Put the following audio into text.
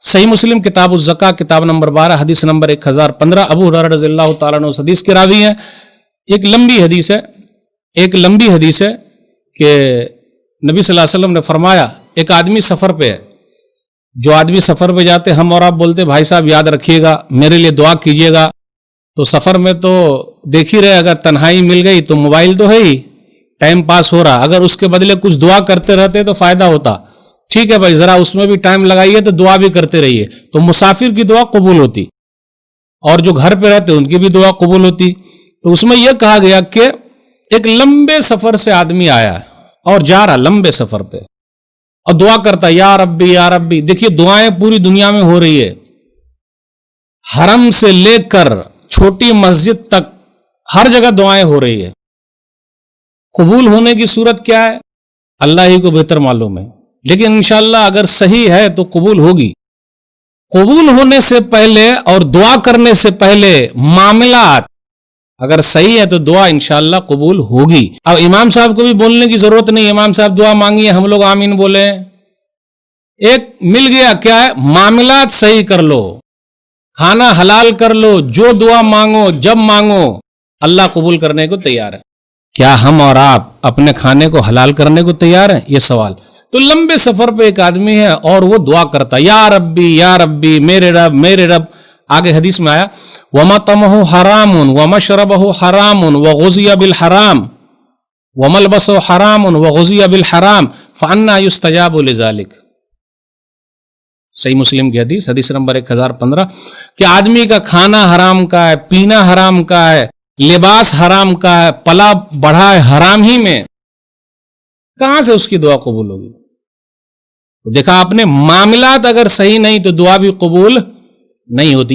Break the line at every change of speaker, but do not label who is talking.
صحیح مسلم کتاب الزکا کتاب نمبر 12 حدیث نمبر 1015 ابو ہریرہ رضی اللہ تعالیٰ عنہ اس حدیث کے راوی ہیں. ایک لمبی حدیث ہے کہ نبی صلی اللہ علیہ وسلم نے فرمایا ایک آدمی سفر پہ ہے. جو آدمی سفر پہ جاتے ہم اور آپ بولتے بھائی صاحب یاد رکھیے گا میرے لیے دعا کیجیے گا. تو سفر میں تو دیکھ ہی رہے اگر تنہائی مل گئی تو موبائل تو ہے ہی ٹائم پاس ہو رہا, اگر اس کے بدلے کچھ دعا کرتے رہتے تو فائدہ ہوتا. ٹھیک ہے بھائی ذرا اس میں بھی ٹائم لگائیے تو دعا بھی کرتے رہیے تو مسافر کی دعا قبول ہوتی اور جو گھر پہ رہتے ان کی بھی دعا قبول ہوتی. تو اس میں یہ کہا گیا کہ ایک لمبے سفر سے آدمی آیا اور جا رہا لمبے سفر پہ اور دعا کرتا یا ربی یا ربی. دیکھیے دعائیں پوری دنیا میں ہو رہی ہے, حرم سے لے کر چھوٹی مسجد تک ہر جگہ دعائیں ہو رہی ہے. قبول ہونے کی صورت کیا ہے اللہ ہی کو بہتر معلوم ہے, لیکن انشاءاللہ اگر صحیح ہے تو قبول ہوگی. قبول ہونے سے پہلے اور دعا کرنے سے پہلے معاملات اگر صحیح ہے تو دعا انشاءاللہ قبول ہوگی. اب امام صاحب کو بھی بولنے کی ضرورت نہیں, امام صاحب دعا مانگیے ہم لوگ آمین بولے. ایک مل گیا کیا ہے معاملات صحیح کر لو, کھانا حلال کر لو, جو دعا مانگو جب مانگو اللہ قبول کرنے کو تیار ہے. کیا ہم اور آپ اپنے کھانے کو حلال کرنے کو تیار ہیں؟ یہ سوال. تو لمبے سفر پہ ایک آدمی ہے اور وہ دعا کرتا یا ربی میرے رب میرے رب. آگے حدیث میں آیا وَمَطْعَمُهُ حَرَامٌ وَمَشْرَبُهُ حَرَامٌ وَغُذِيَ بِالْحَرَامِ وَمَلْبَسُهُ حَرَامٌ وَغُذِيَ بِالْحَرَامِ فَأَنَّىٰ يُسْتَجَابُ لِذَٰلِكَ. صحیح مسلم کی حدیث نمبر 1015 کہ آدمی کا کھانا حرام کا ہے, پینا حرام کا ہے, لباس حرام کا ہے, پلا بڑھا ہے حرام ہی میں, کہاں سے اس کی دعا قبول ہوگی؟ دیکھا آپ نے معاملات اگر صحیح نہیں تو دعا بھی قبول نہیں ہوتی.